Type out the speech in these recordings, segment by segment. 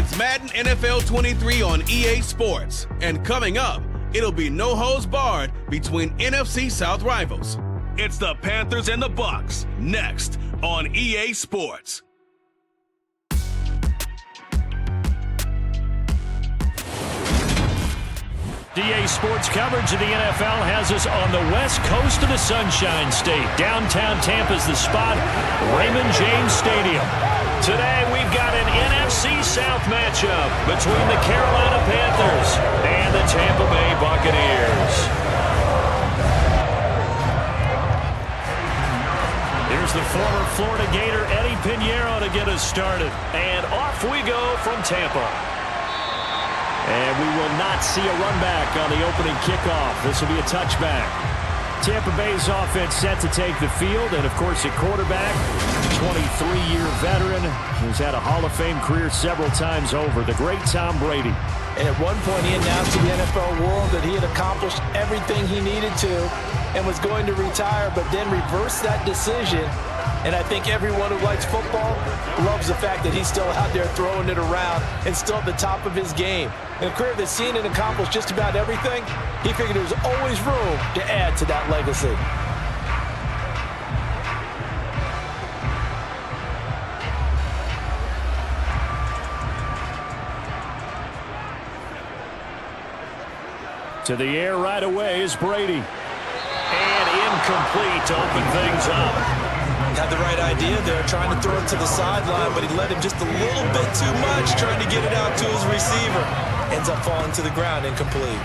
It's Madden NFL 23 on EA Sports. And coming up, it'll be no holds barred between NFC South rivals. It's the Panthers and the Bucs, next on EA Sports. EA Sports coverage of the NFL has us on the west coast of the Sunshine State. Downtown Tampa's the spot, Raymond James Stadium. Today we've got an NFC South matchup between the Carolina Panthers and the Tampa Bay Buccaneers. Here's the former Florida Gator Eddie Pinheiro to get us started. And off we go from Tampa. And we will not see a run back on the opening kickoff. This will be a touchback. Tampa Bay's offense set to take the field. And, of course, at quarterback, 23-year veteran who's had a Hall of Fame career several times over, the great Tom Brady. And at one point, he announced to the NFL world that he had accomplished everything he needed to and was going to retire, but then reversed that decision. And I think everyone who likes football loves the fact that he's still out there throwing it around and still at the top of his game. In a career that's seen and accomplished just about everything, he figured there was always room to add to that legacy. To the air right away is Brady. And incomplete to open things up. Had the right idea there, trying to throw it to the sideline, but he let him just a little bit too much, trying to get it out to his receiver. Ends up falling to the ground, incomplete.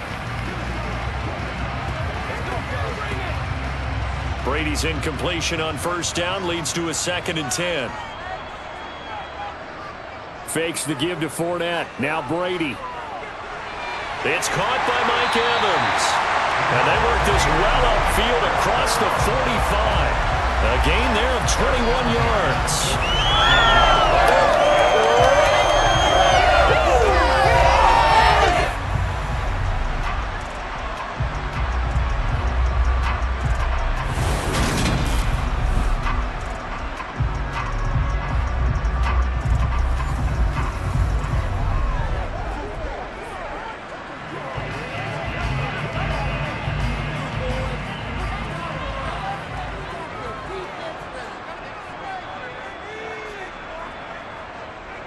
Brady's incompletion on first down leads to a 2nd and 10. Fakes the give to Fournette. Now Brady. It's caught by Mike Evans. And they work this well upfield across the 45. A gain there of 21 yards.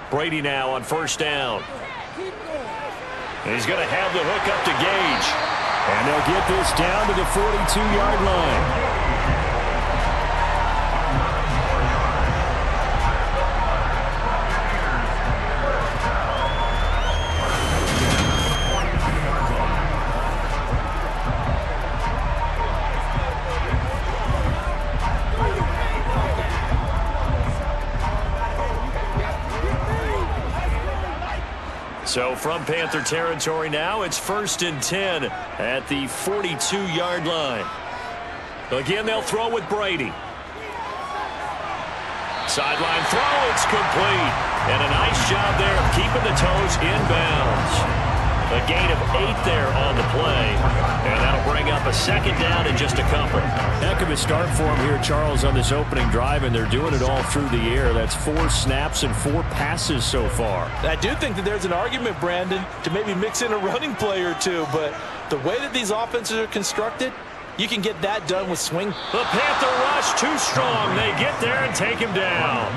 Brady now on first down. And he's going to have the hook up to Gage. And they'll get this down to the 42-yard line. So from Panther territory now, it's 1st and 10 at the 42-yard line. Again, they'll throw with Brady. Sideline throw, it's complete. And a nice job there of keeping the toes inbounds. A gain of 8 there on the play. And that'll bring up a 2nd down and just a couple. Heck of a start for him here, Charles, on this opening drive, and they're doing it all through the air. That's 4 snaps and 4 passes so far. I do think that there's an argument, Brandon, to maybe mix in a running play or two, but the way that these offenses are constructed, you can get that done with swing. The Panther rush too strong. They get there and take him down.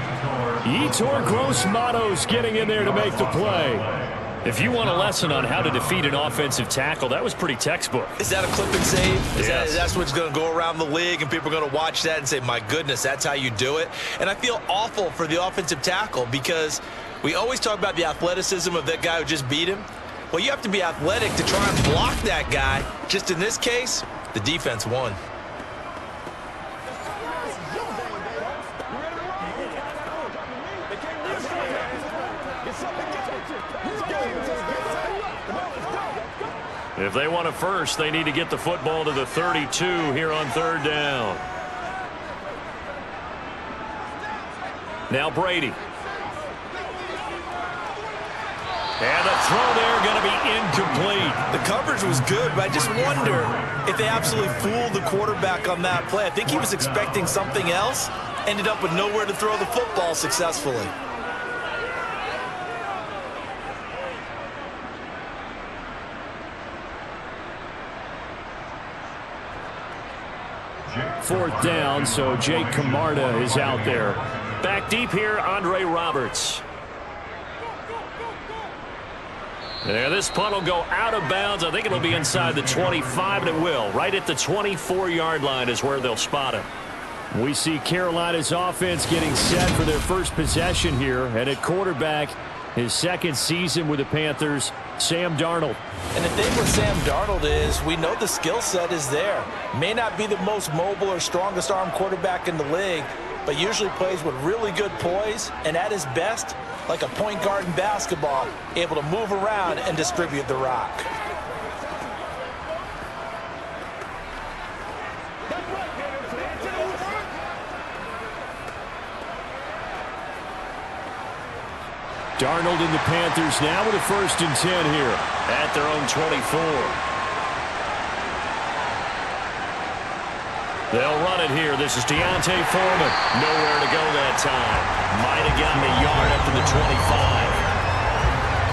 Yetur Gross-Matos getting in there to make the play. If you want a lesson on how to defeat an offensive tackle, that was pretty textbook. Is that a clip and save? Yes. That's what's going to go around the league, and people are going to watch that and say, my goodness, that's how you do it. And I feel awful for the offensive tackle because we always talk about the athleticism of that guy who just beat him. Well, you have to be athletic to try and block that guy. Just in this case, the defense won. If they want a first, they need to get the football to the 32 here on 3rd down. Now Brady. And the throw there going to be incomplete. The coverage was good, but I just wonder if they absolutely fooled the quarterback on that play. I think he was expecting something else, ended up with nowhere to throw the football successfully. 4th down, so Jake Camarda is out there. Back deep here, Andre Roberts. Yeah, this punt will go out of bounds. I think it'll be inside the 25, and it will. Right at the 24-yard line is where they'll spot it. We see Carolina's offense getting set for their first possession here. And at quarterback, his second season with the Panthers, Sam Darnold. And the thing with Sam Darnold is we know the skill set is there. May not be the most mobile or strongest arm quarterback in the league, but usually plays with really good poise, and at his best, like a point guard in basketball, able to move around and distribute the rock. Darnold and the Panthers now with a 1st and 10 here at their own 24. They'll run it here. This is Deontay Foreman. Nowhere to go that time. Might have gotten a yard up to the 25.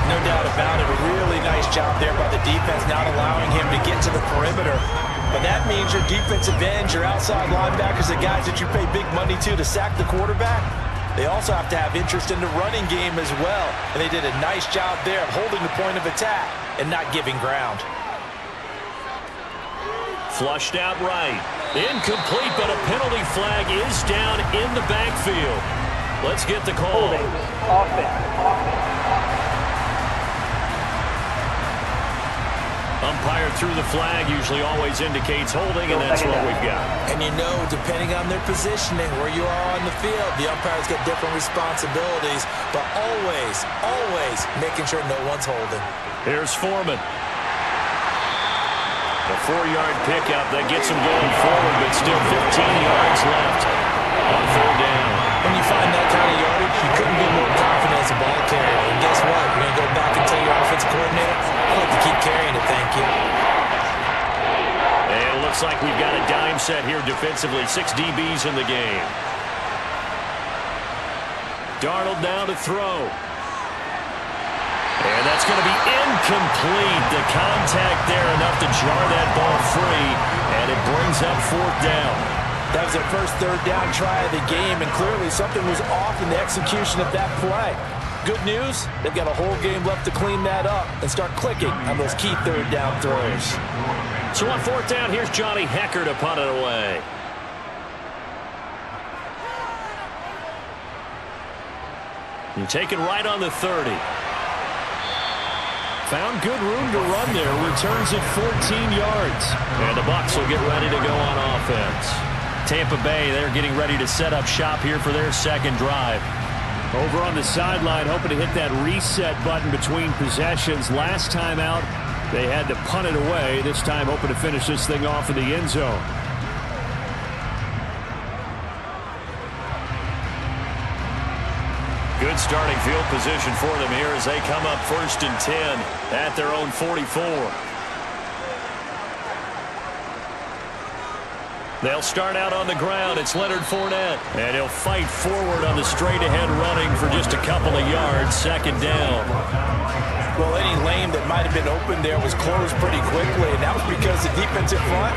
No doubt about it. A really nice job there by the defense, not allowing him to get to the perimeter. But that means your defensive ends, your outside linebackers, the guys that you pay big money to sack the quarterback, they also have to have interest in the running game as well. And they did a nice job there of holding the point of attack and not giving ground. Flushed out right. Incomplete, but a penalty flag is down in the backfield. Let's get the call. Umpire threw the flag, usually always indicates holding, and that's what we've got. And you know, depending on their positioning, where you are on the field, the umpires get different responsibilities, but always making sure no one's holding. Here's Foreman. A 4-yard pickup that gets him going forward, but still 15 yards left on 4th down. When you find that kind of yardage, you couldn't be more confident as a ball carrier. And guess what? You're going to go back and tell your offensive coordinator, I'd like to keep carrying it, thank you. And it looks like we've got a dime set here defensively. 6 DBs in the game. Darnold now to throw. And that's going to be incomplete. The contact there enough to jar that ball free, and it brings up 4th down. That was their first 3rd down try of the game, and clearly something was off in the execution of that play. Good news, they've got a whole game left to clean that up and start clicking on those key 3rd down throws. So on 4th down, here's Johnny Hecker to punt it away. And taken right on the 30. Found good room to run there. Returns it 14 yards. And the Bucs will get ready to go on offense. Tampa Bay, they're getting ready to set up shop here for their 2nd drive. Over on the sideline, hoping to hit that reset button between possessions. Last time out, they had to punt it away. This time, hoping to finish this thing off in the end zone. Good starting field position for them here as they come up 1st and 10 at their own 44. They'll start out on the ground. It's Leonard Fournette. And he'll fight forward on the straight-ahead running for just a couple of yards. 2nd down. Well, any lane that might have been open there was closed pretty quickly, and that was because the defensive front,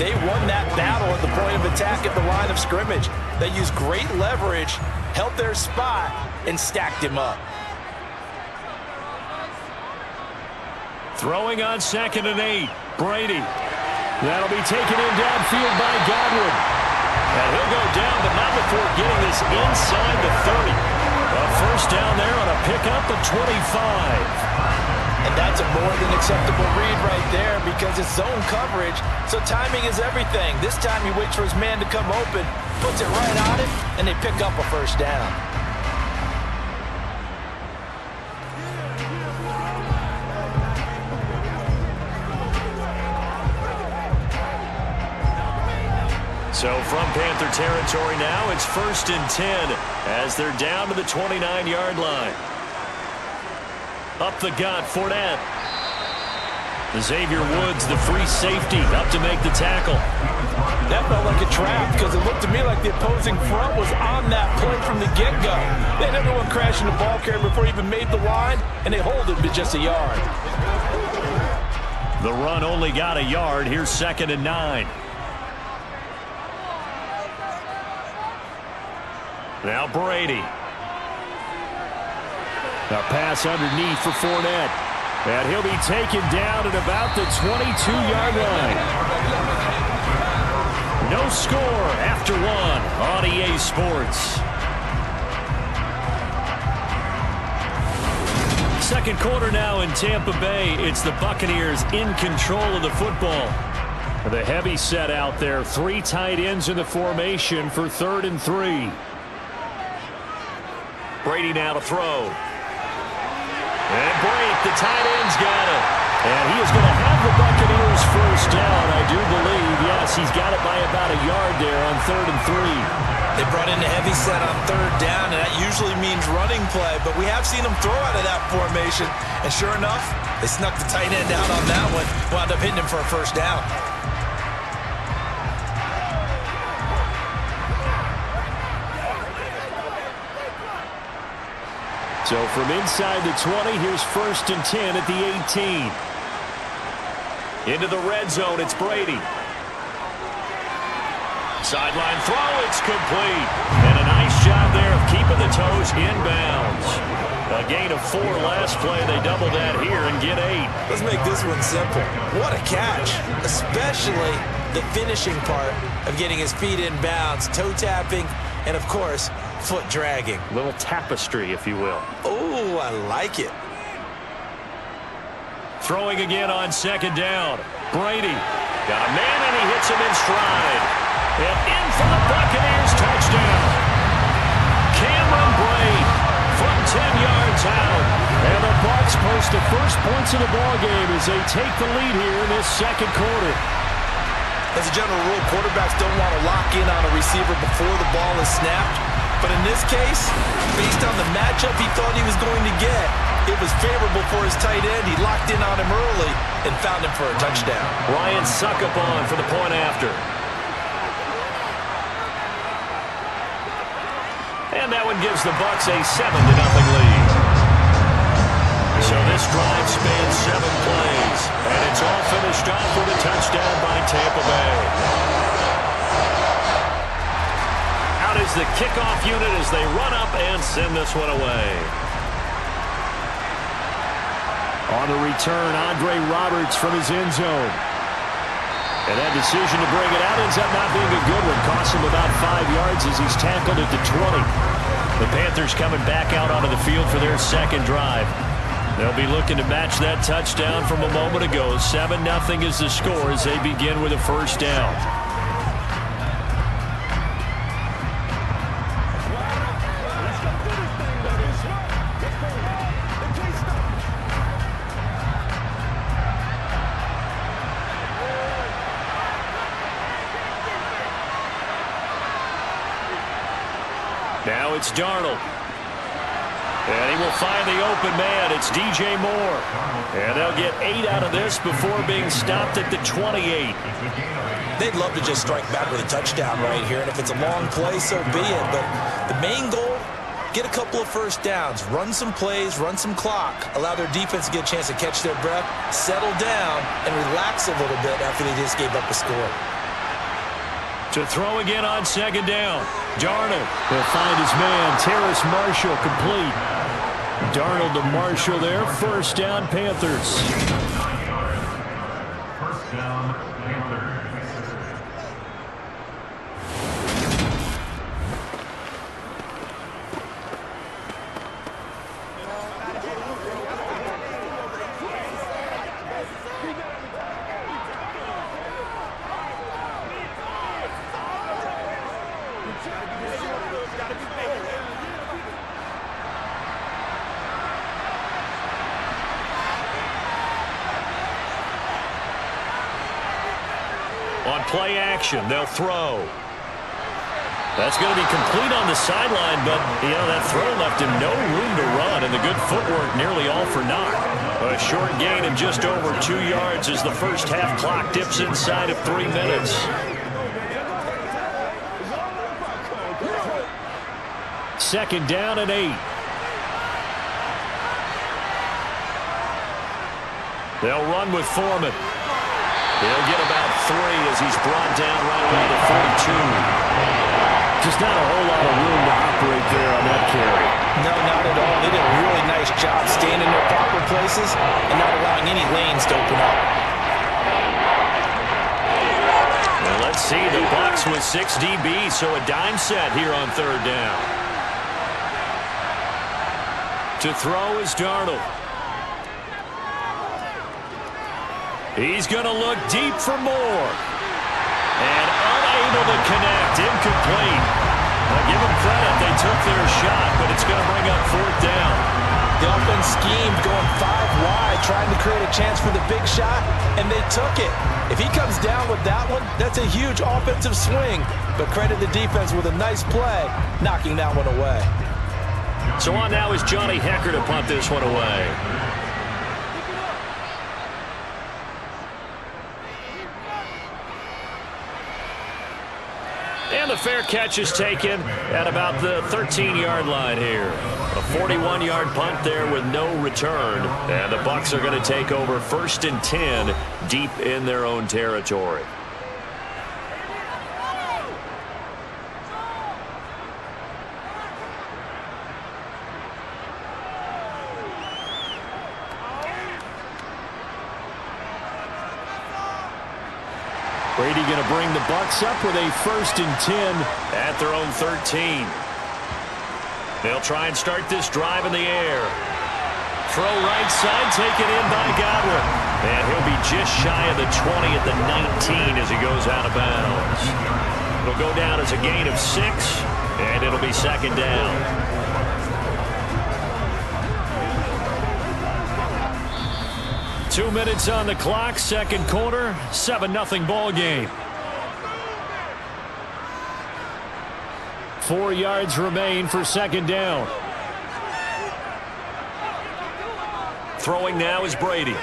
they won that battle at the point of attack at the line of scrimmage. They used great leverage, held their spot, and stacked him up. Throwing on 2nd and 8. Brady. That'll be taken in downfield by Godwin. And he'll go down, but not before getting this inside the 30. A 1st down there on a pickup of 25. And that's a more than acceptable read right there because it's zone coverage, so timing is everything. This time he waits for his man to come open, puts it right on it, and they pick up a 1st down. So from Panther territory now, it's 1st and 10 as they're down to the 29-yard line. Up the gut, Fournette. Xavier Woods, the free safety, up to make the tackle. That felt like a trap because it looked to me like the opposing front was on that play from the get-go. They had everyone crashing the ball carrier before he even made the line, and they hold him to just a yard. The run only got a yard. Here's 2nd and 9. Now Brady. A pass underneath for Fournette. And he'll be taken down at about the 22-yard line. No score after one on EA Sports. Second quarter now in Tampa Bay. It's the Buccaneers in control of the football. The heavy set out there. 3 tight ends in the formation for 3rd and 3. Brady now to throw. And break. The tight end's got it. And he is going to have the Buccaneers first down, I do believe. Yes, he's got it by about a yard there on 3rd and 3. They brought in the heavy set on 3rd down, and that usually means running play. But we have seen them throw out of that formation. And sure enough, they snuck the tight end out on that one. Wound up hitting him for a first down. So from inside the 20, here's 1st and 10 at the 18. Into the red zone, it's Brady. Sideline throw, it's complete. And a nice job there of keeping the toes inbounds. A gain of 4 last play. They double that here and get 8. Let's make this one simple. What a catch, especially the finishing part of getting his feet inbounds, toe tapping, and of course, foot dragging. Little tapestry, if you will. Oh, I like it. Throwing again on 2nd down. Brady got a man and he hits him in stride. And in for the Buccaneers touchdown. Cameron Brate from 10 yards out. And the Bucs post the first points of the ballgame as they take the lead here in this 2nd quarter. As a general rule, quarterbacks don't want to lock in on a receiver before the ball is snapped. But in this case, based on the matchup he thought he was going to get, it was favorable for his tight end. He locked in on him early and found him for a touchdown. Ryan Succopon for the point after. And that one gives the Bucs a 7-0 lead. So this drive spans 7 plays, and it's all finished off with a touchdown by Tampa Bay. Out is the kickoff unit as they run up and send this one away. On the return, Andre Roberts from his end zone. And that decision to bring it out ends up not being a good one. Costs him about 5 yards as he's tackled at the 20. The Panthers coming back out onto the field for their 2nd drive. They'll be looking to match that touchdown from a moment ago. 7-0 is the score as they begin with a first down. Now it's Darnold. And he will find the open man. It's DJ Moore. And they'll get 8 out of this before being stopped at the 28. They'd love to just strike back with a touchdown right here. And if it's a long play, so be it. But the main goal, get a couple of first downs. Run some plays, run some clock. Allow their defense to get a chance to catch their breath, settle down, and relax a little bit after they just gave up a score. To throw again on 2nd down. Darnold will find his man, Terrace Marshall, complete. Darnold to Marshall there. First down, Panthers. First down, Panthers. On play action, they'll throw. That's going to be complete on the sideline, but, that throw left him no room to run, and the good footwork nearly all for naught. A short gain of just over 2 yards as the first half clock dips inside of 3 minutes. Second down and 8. They'll run with Foreman. He'll get about 3 as he's brought down right around the 42. Just not a whole lot of room to operate there on that carry. No, not at all. They did a really nice job staying in their proper places and not allowing any lanes to open up. Well, let's see. The Bucs with 6 DBs, so a dime set here on third down. To throw is Darnold. He's going to look deep for more. And unable to connect. Incomplete. Now give them credit. They took their shot, but it's going to bring up fourth down. The offense schemed going 5 wide, trying to create a chance for the big shot, and they took it. If he comes down with that one, that's a huge offensive swing. But credit the defense with a nice play, knocking that one away. So on now is Johnny Hecker to punt this one away. And the fair catch is taken at about the 13-yard line here. A 41-yard punt there with no return. And the Bucs are going to take over 1st and 10 deep in their own territory. Brady going to bring the Bucs up with a 1st and 10 at their own 13. They'll try and start this drive in the air. Throw right side, taken in by Godwin. And he'll be just shy of the 20 at the 19 as he goes out of bounds. It'll go down as a gain of 6, and it'll be 2nd down. 2 minutes on the clock, second quarter, 7-0 ball game. 4 yards remain for 2nd down. Throwing now is Brady.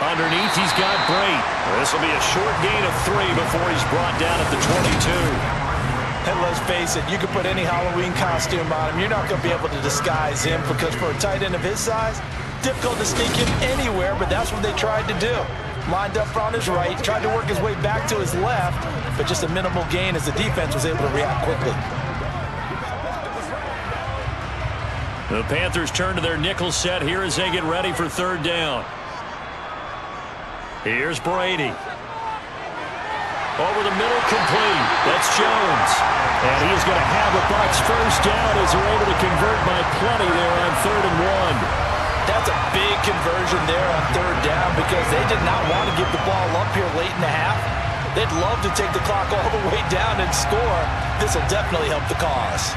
Underneath, he's got Brait. This will be a short gain of 3 before he's brought down at the 22. And let's face it, you can put any Halloween costume on him. You're not going to be able to disguise him because for a tight end of his size, difficult to sneak him anywhere, but that's what they tried to do. Lined up on his right, tried to work his way back to his left, but just a minimal gain as the defense was able to react quickly. The Panthers turn to their nickel set here as they get ready for 3rd down. Here's Brady. Over the middle, complete. That's Jones. And he's going to have the Bucs 1st down as they're able to convert by plenty there on 3rd and 1. That's a big conversion there on 3rd down because they did not want to give the ball up here late in the half. They'd love to take the clock all the way down and score. This will definitely help the cause.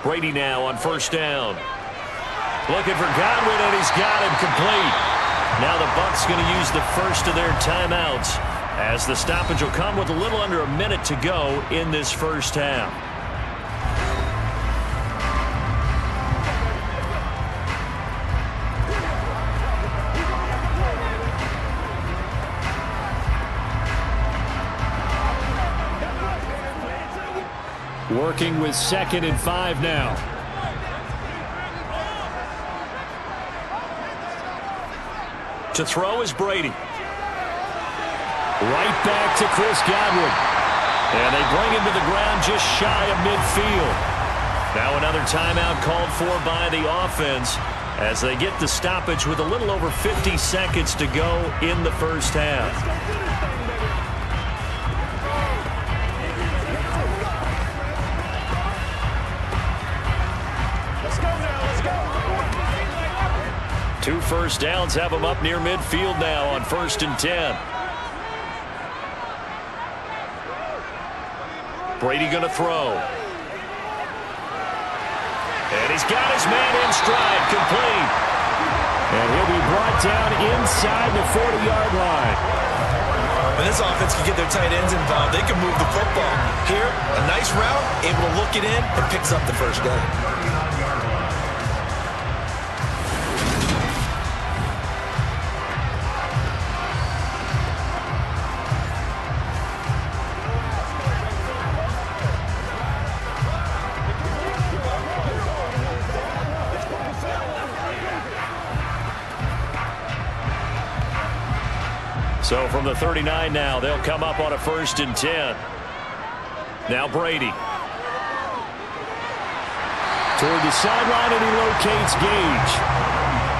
Brady now on 1st down. Looking for Godwin, and he's got him complete. Now the Bucs going to use the first of their timeouts as the stoppage will come with a little under a minute to go in this 1st half. Working with 2nd and 5 now. To throw is Brady. Right back to Chris Godwin. And they bring him to the ground just shy of midfield. Now another timeout called for by the offense as they get the stoppage with a little over 50 seconds to go in the 1st half. Two 1st downs have them up near midfield now on 1st and 10. Brady going to throw. And he's got his man in stride, complete. And he'll be brought down inside the 40-yard line. When this offense can get their tight ends involved, they can move the football. Here, a nice route, able to look it in, and picks up the 1st down. So from the 39 now, they'll come up on a 1st and 10. Now Brady. Toward the sideline, and he locates Gage.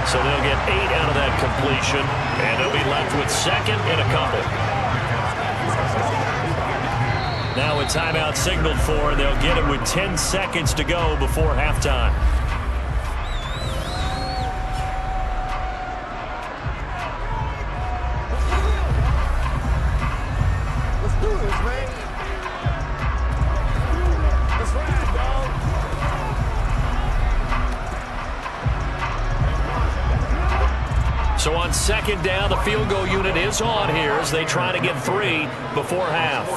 So they'll get 8 out of that completion, and they'll be left with 2nd and a couple. Now a timeout signaled for, and they'll get it with 10 seconds to go before halftime. So on 2nd down, the field goal unit is on here as they try to get 3 before half.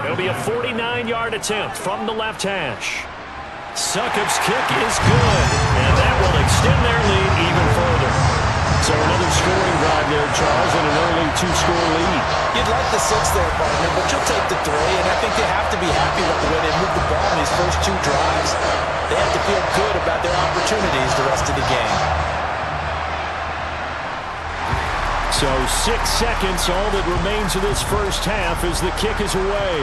It'll be a 49-yard attempt from the left hash. Succop's kick is good, and that will extend their lead even further. So another scoring drive there, Charles, and an early 2-score lead. You'd like the 6 there, partner, but you'll take the 3, and I think they have to be happy with the way they moved the ball in these first 2 drives. They have to feel good about their opportunities the rest of the game. So 6 seconds, all that remains of this first half as the kick is away.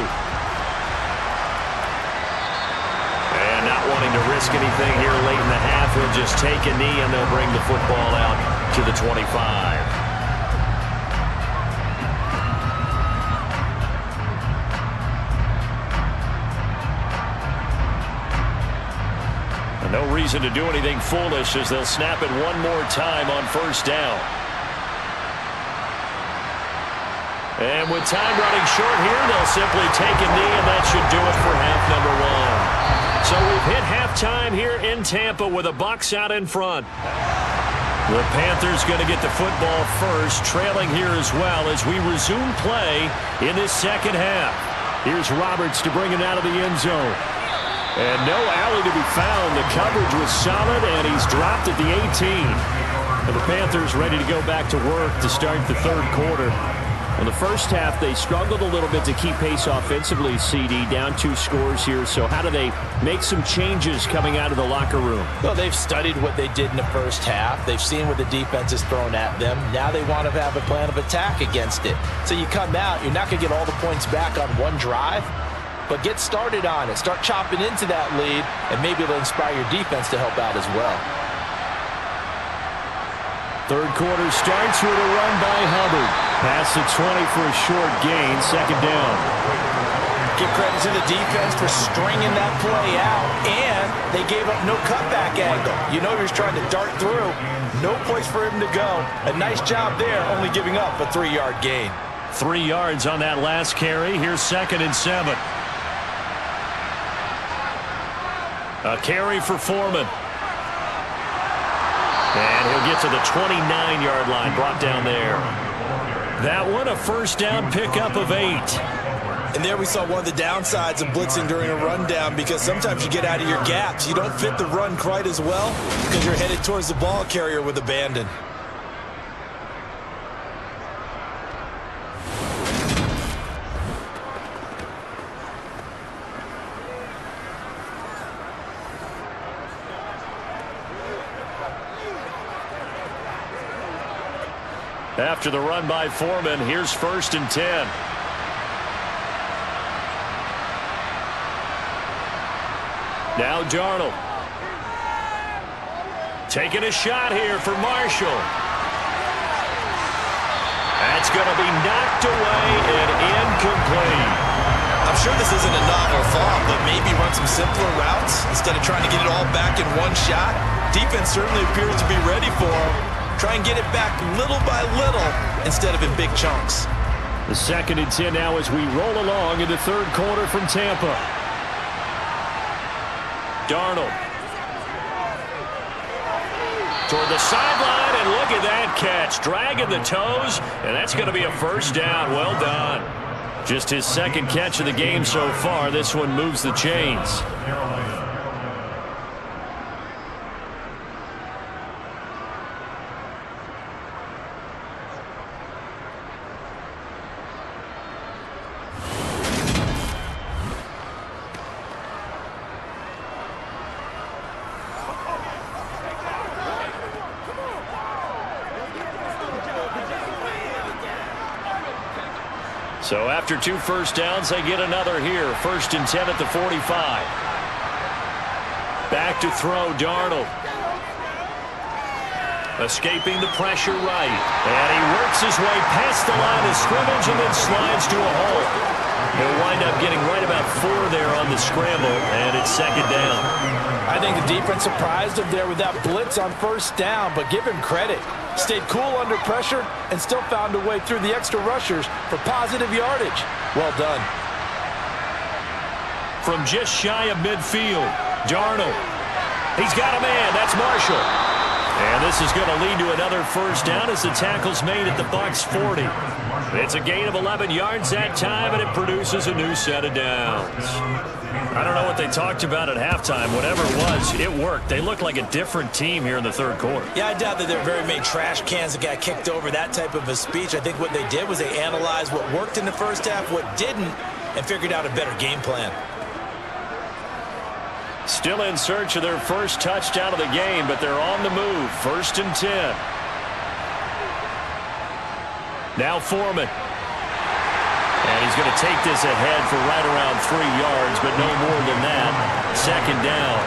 And not wanting to risk anything here late in the half, he'll just take a knee and they'll bring the football out to the 25. And no reason to do anything foolish as they'll snap it one more time on 1st down. And with time running short here, they'll simply take a knee, and that should do it for half number 1. So we've hit halftime here in Tampa with the Bucs out in front. The Panthers going to get the football first, trailing here as well as we resume play in this 2nd half. Here's Roberts to bring it out of the end zone. And no alley to be found. The coverage was solid, and he's dropped at the 18. And the Panthers ready to go back to work to start the 3rd quarter. In the first half, they struggled a little bit to keep pace offensively, CD, down 2 scores here. So how do they make some changes coming out of the locker room? Well, they've studied what they did in the first half. They've seen what the defense has thrown at them. Now they want to have a plan of attack against it. So you come out, you're not going to get all the points back on one drive, but get started on it. Start chopping into that lead, and maybe it'll inspire your defense to help out as well. 3rd quarter starts with a run by Hubbard. Past the 20 for a short gain, 2nd down. Give credit to the defense for stringing that play out, and they gave up no cutback angle. You know he was trying to dart through. No place for him to go. A nice job there, only giving up a 3-yard gain. 3 yards on that last carry. Here's 2nd and 7. A carry for Foreman. And he'll get to the 29-yard line, brought down there. That one, a 1st down pickup of 8. And there we saw one of the downsides of blitzing during a rundown, because sometimes you get out of your gaps. You don't fit the run quite as well because you're headed towards the ball carrier with abandon. After the run by Foreman, here's 1st and 10. Now Darnold. Taking a shot here for Marshall. That's going to be knocked away and incomplete. I'm sure this isn't a novel thought, but maybe run some simpler routes instead of trying to get it all back in one shot. Defense certainly appears to be ready for him. Try and get it back little by little instead of in big chunks. The 2nd and 10 now as we roll along in the 3rd quarter from Tampa. Darnold. Toward the sideline, and look at that catch. Dragging the toes, and that's going to be a 1st down. Well done. Just his 2nd catch of the game so far. This one moves the chains. So after 2 first downs, they get another here. 1st and 10 at the 45. Back to throw, Darnold. Escaping the pressure right. And he works his way past the line of scrimmage and then slides to a hole. He'll wind up getting right about 4 there on the scramble, and it's 2nd down. I think the defense surprised him there with that blitz on 1st down, but give him credit. Stayed cool under pressure and still found a way through the extra rushers for positive yardage. Well done. From just shy of midfield, Darnold. He's got a man. That's Marshall. And this is going to lead to another 1st down as the tackle's made at the Bucs 40. It's a gain of 11 yards that time, and it produces a new set of downs. I don't know what they talked about at halftime. Whatever it was, it worked. They look like a different team here in the 3rd quarter. Yeah, I doubt that there are very many trash cans that got kicked over, that type of a speech. I think what they did was they analyzed what worked in the 1st half, what didn't, and figured out a better game plan. Still in search of their 1st touchdown of the game, but they're on the move. 1st and 10. Now Foreman. And he's going to take this ahead for right around 3 yards, but no more than that. 2nd down.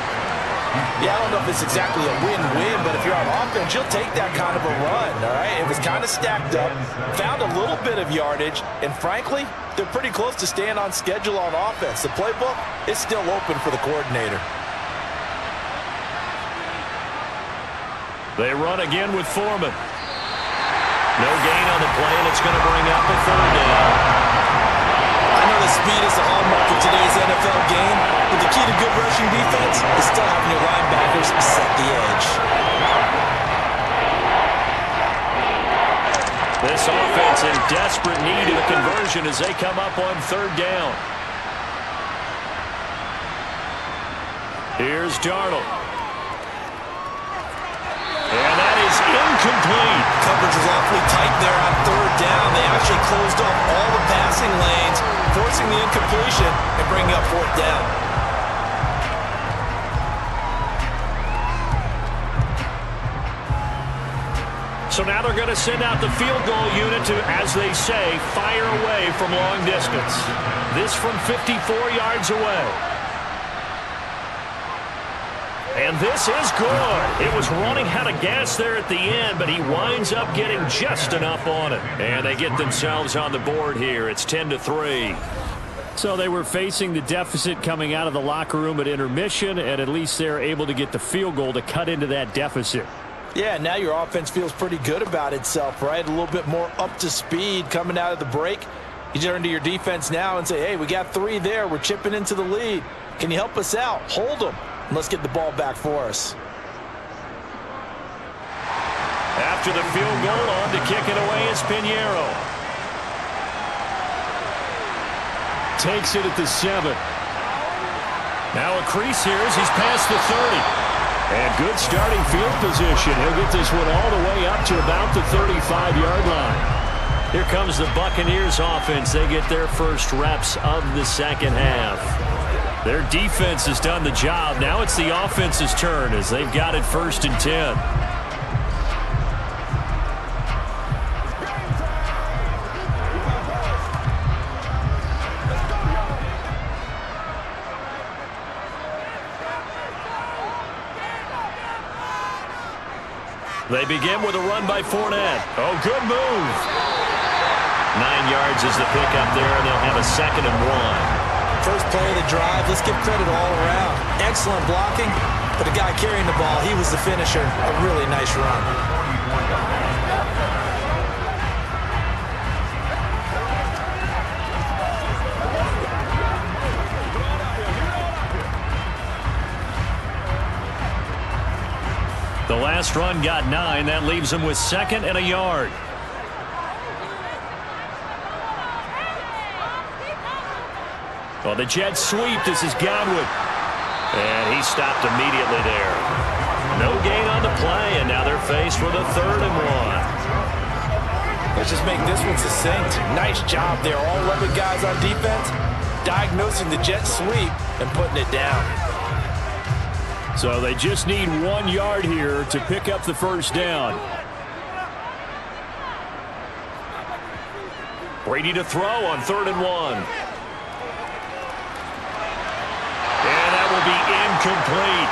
Yeah, I don't know if it's exactly a win-win, but if you're on offense, you'll take that kind of a run, all right? It was kind of stacked up, found a little bit of yardage, and frankly, they're pretty close to staying on schedule on offense. The playbook is still open for the coordinator. They run again with Foreman. No gain on the play, and it's going to bring up a 3rd down. I know the speed is the hallmark of today's NFL game, but the key to good rushing defense is still having your linebackers set the edge. This offense in desperate need of a conversion as they come up on 3rd down. Here's Darnold. And that is incomplete. Coverage was awfully tight there on 3rd down. They actually closed off all the passing lanes, forcing the incompletion and bringing up 4th down. So now they're going to send out the field goal unit to, as they say, fire away from long distance. This from 54 yards away. And this is good. It was running out of gas there at the end, but he winds up getting just enough on it. And they get themselves on the board here. It's 10-3. So they were facing the deficit coming out of the locker room at intermission, and at least they're able to get the field goal to cut into that deficit. Yeah, now your offense feels pretty good about itself, right? A little bit more up to speed coming out of the break. You turn to your defense now and say, hey, we got 3 there. We're chipping into the lead. Can you help us out? Hold them. And let's get the ball back for us. After the field goal, on to kick it away is Pinheiro. Takes it at the 7. Now a crease here as he's past the 30. And good starting field position. He'll get this one all the way up to about the 35-yard line. Here comes the Buccaneers offense. They get their first reps of the 2nd half. Their defense has done the job. Now it's the offense's turn as they've got it 1st and 10. They begin with a run by Fournette. Oh, good move. 9 yards is the pickup there, and they'll have a 2nd and 1. First play of the drive, let's give credit all around. Excellent blocking, but the guy carrying the ball, he was the finisher. A really nice run. The last run got 9. That leaves them with 2nd and a yard. Well, the jet sweep. This is Godwin. And he stopped immediately there. No gain on the play, and now they're faced with a 3rd and 1. Let's just make this one succinct. Nice job there. All 11 guys on defense diagnosing the jet sweep and putting it down. So they just need 1 yard here to pick up the first down. Brady to throw on 3rd and 1. And that will be incomplete.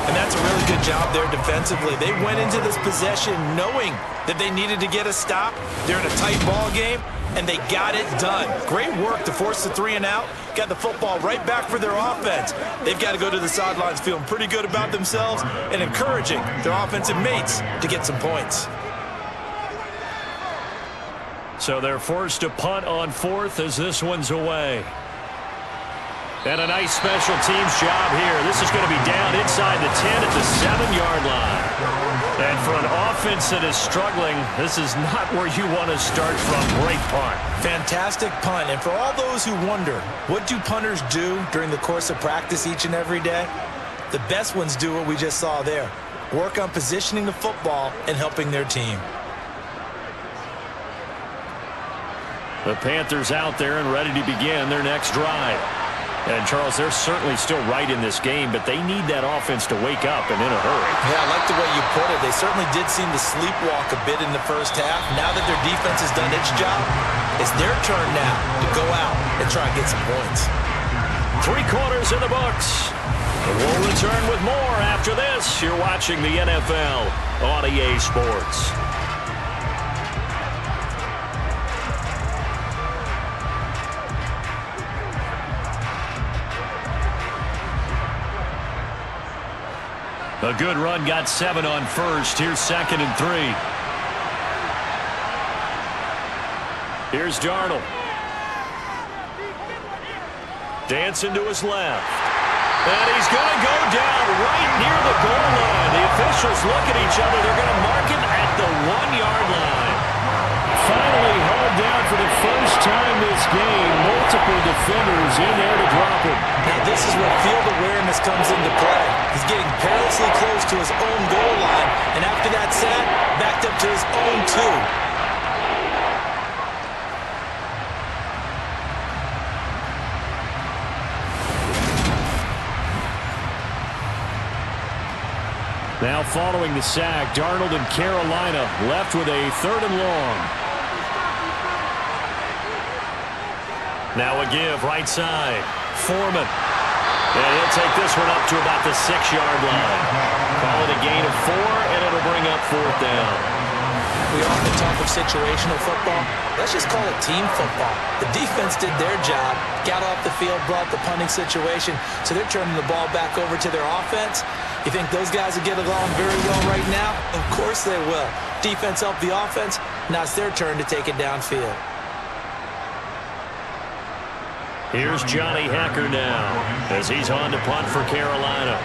And that's a really good job there defensively. They went into this possession knowing that they needed to get a stop. They're in a tight ball game, and they got it done. Great work to force the 3 and out. Got the football right back for their offense. They've got to go to the sidelines feeling pretty good about themselves and encouraging their offensive mates to get some points. So they're forced to punt on 4th as this one's away. And a nice special teams job here. This is going to be down inside the 10 at the 7-yard line. And for an offense that is struggling, this is not where you want to start from. Great punt. Fantastic punt. And for all those who wonder, what do punters do during the course of practice each and every day? The best ones do what we just saw there. Work on positioning the football and helping their team. The Panthers out there and ready to begin their next drive. And, Charles, they're certainly still right in this game, but they need that offense to wake up and in a hurry. Yeah, I like the way you put it. They certainly did seem to sleepwalk a bit in the first half. Now that their defense has done its job, it's their turn now to go out and try and get some points. 3 quarters in the books. And we'll return with more after this. You're watching the NFL on EA Sports. A good run, got 7 on 1st. Here's 2nd and 3. Here's Darnold. Dancing to his left. And he's going to go down right near the goal line. The officials look at each other. They're going to mark him at the 1-yard line. Finally hauled down for the first time this game. Multiple defenders in there to drop him. Now this is where field awareness comes into play. He's getting perilously close to his own goal line, and after that sack, backed up to his own 2. Now following the sack, Darnold and Carolina left with a 3rd and long. Now a give right side. Foreman. And he'll take this one up to about the 6-yard line. Call it a gain of 4, and it'll bring up 4th down. We often talk of situational football. Let's just call it team football. The defense did their job, got off the field, brought the punting situation, so they're turning the ball back over to their offense. You think those guys will get along very well right now? Of course they will. Defense helped the offense. Now it's their turn to take it downfield. Here's Johnny Hacker now as he's on to punt for Carolina.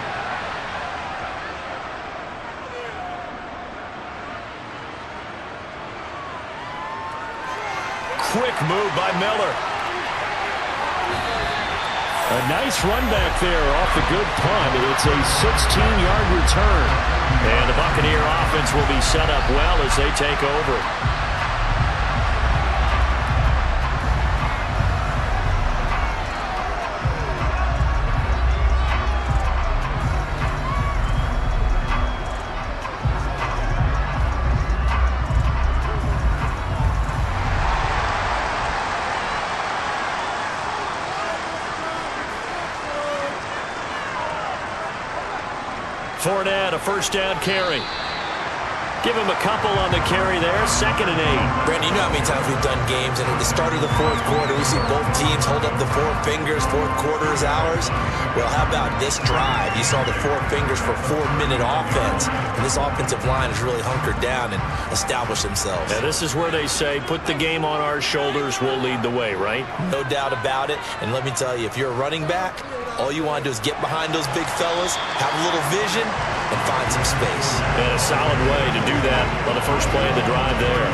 Quick move by Miller. A nice run back there off the good punt. It's a 16-yard return. And the Buccaneer offense will be set up well as they take over. Fournette, a 1st down carry. Give him a couple on the carry there. 2nd and 8. Brandon, you know how many times we've done games, and at the start of the 4th quarter, we see both teams hold up the 4 fingers. 4th quarter is ours. Well, how about this drive? You saw the 4 fingers for 4-minute offense, and this offensive line has really hunkered down and established themselves. Now, this is where they say, put the game on our shoulders, we'll lead the way, right? No doubt about it. And let me tell you, if you're a running back, all you want to do is get behind those big fellas, have a little vision, and find some space. And a solid way to do that on the first play of the drive there.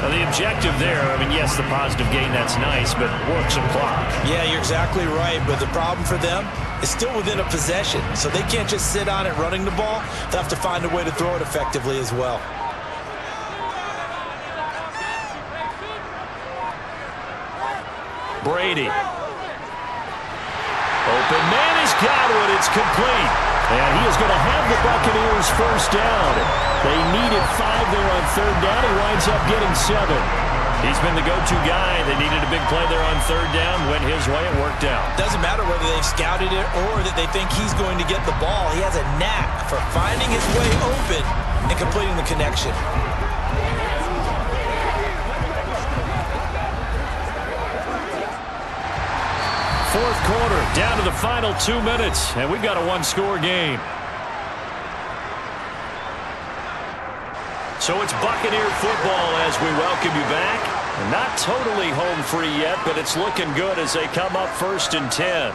Now, the objective there, I mean, yes, the positive gain, that's nice, but work some clock. Yeah, you're exactly right, but the problem for them is still within a possession, so they can't just sit on it running the ball. They'll have to find a way to throw it effectively as well. Brady. Open man has got it. It's complete. And he is going to have the Buccaneers Panthers first down. They needed 5 there on third down. He winds up getting 7. He's been the go-to guy. They needed a big play there on third down. Went his way. It worked out. Doesn't matter whether they've scouted it or that they think he's going to get the ball. He has a knack for finding his way open and completing the connection. Fourth quarter, down to the final 2 minutes, and we've got a one-score game. So it's Buccaneer football as we welcome you back. Not totally home free yet, but it's looking good as they come up 1st and 10.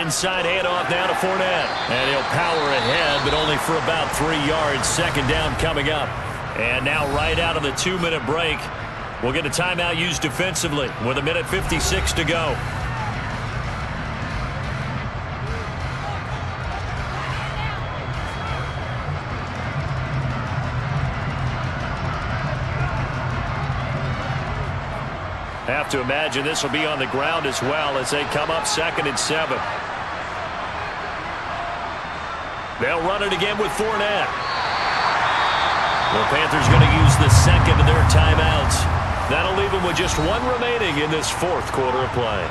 Inside handoff now to Fournette. And he'll power ahead, but only for about 3 yards. Second down coming up. And now right out of the 2-minute break, we'll get a timeout used defensively with 1:56 to go. Have to imagine this will be on the ground as well as they come up 2nd and 7. They'll run it again with Fournette. The Panthers going to use the second of their timeouts. That'll leave them with just 1 remaining in this 4th quarter of play.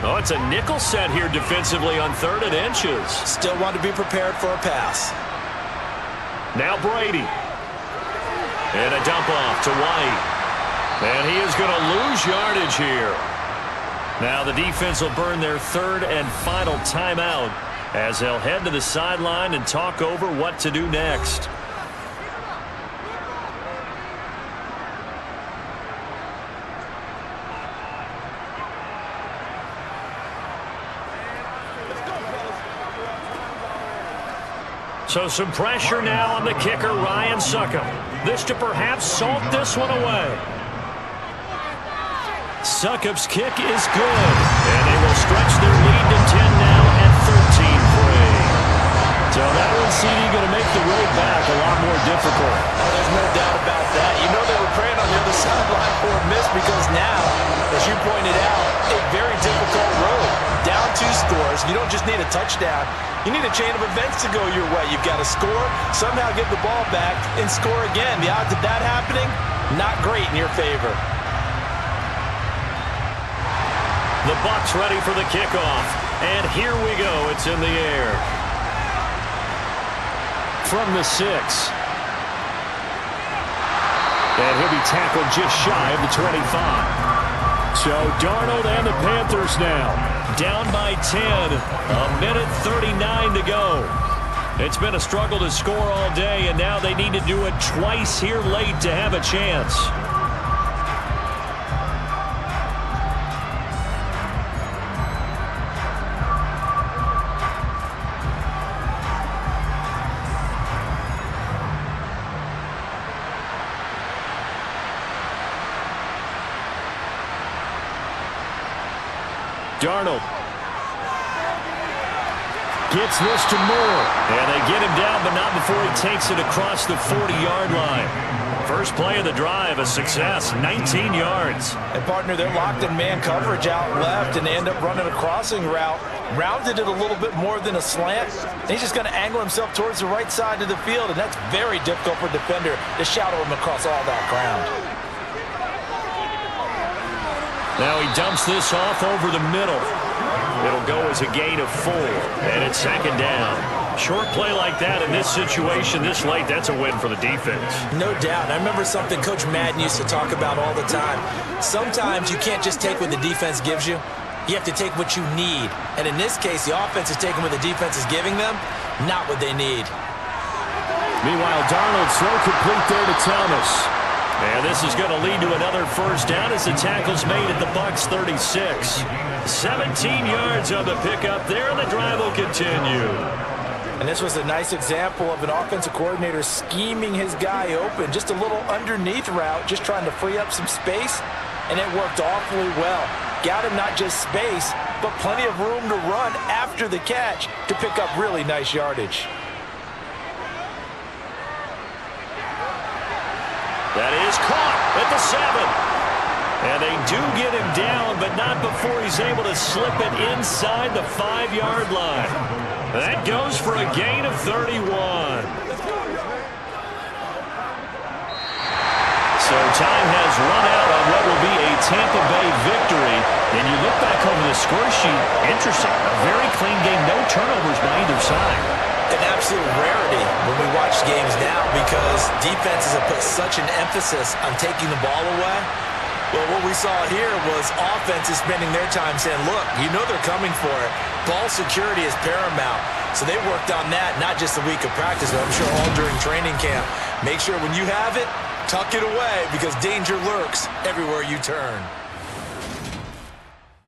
Oh, it's a nickel set here defensively on 3rd and inches. Still want to be prepared for a pass. Now Brady. And a dump off to White. And he is going to lose yardage here. Now the defense will burn their 3rd and final timeout as they'll head to the sideline and talk over what to do next. So some pressure now on the kicker, Ryan Succop. This to perhaps salt this one away. Succop's kick is good. And they will stretch their lead to 10 now at 13-3. So that one, CD, going to make the road back a lot more difficult. Oh, there's no doubt about that. You know they were praying on the other sideline for a miss because now, as you pointed out, a very difficult road. Down 2 scores. You don't just need a touchdown. You need a chain of events to go your way. You've got to score, somehow get the ball back, and score again. The odds of that happening, not great in your favor. The Bucs ready for the kickoff. And here we go. It's in the air. From the 6. And he'll be tackled just shy of the 25. So Darnold and the Panthers now down by 10. 1:39 to go. It's been a struggle to score all day, and now they need to do it twice here late to have a chance. Darnold gets this to Moore. And they get him down, but not before he takes it across the 40-yard line. First play of the drive, a success, 19 yards. And, partner, they're locked in man coverage out left, and they end up running a crossing route. Rounded it a little bit more than a slant. And he's just going to angle himself towards the right side of the field, and that's very difficult for a defender to shadow him across all that ground. Now he dumps this off over the middle. It'll go as a gain of 4, and it's 2nd down. Short play like that in this situation this late, that's a win for the defense. No doubt. I remember something Coach Madden used to talk about all the time. Sometimes you can't just take what the defense gives you. You have to take what you need. And in this case, the offense is taking what the defense is giving them, not what they need. Meanwhile, Darnold throw complete there to Thomas. And this is going to lead to another first down as the tackle's made at the Bucs 36. 17 yards on the pickup there, and the drive will continue. And this was a nice example of an offensive coordinator scheming his guy open. Just a little underneath route, just trying to free up some space, and it worked awfully well. Got him not just space, but plenty of room to run after the catch to pick up really nice yardage. That is caught at the 7. And they do get him down, but not before he's able to slip it inside the 5-yard line. That goes for a gain of 31. So time has run out on what will be a Tampa Bay victory. And you look back over the score sheet, interesting. A very clean game, no turnovers by either side. An absolute rarity when we watch games now because defenses have put such an emphasis on taking the ball away. Well, what we saw here was offenses spending their time saying, look, you know they're coming for it. Ball security is paramount. So they worked on that, not just a week of practice, but I'm sure all during training camp. Make sure when you have it, tuck it away because danger lurks everywhere you turn.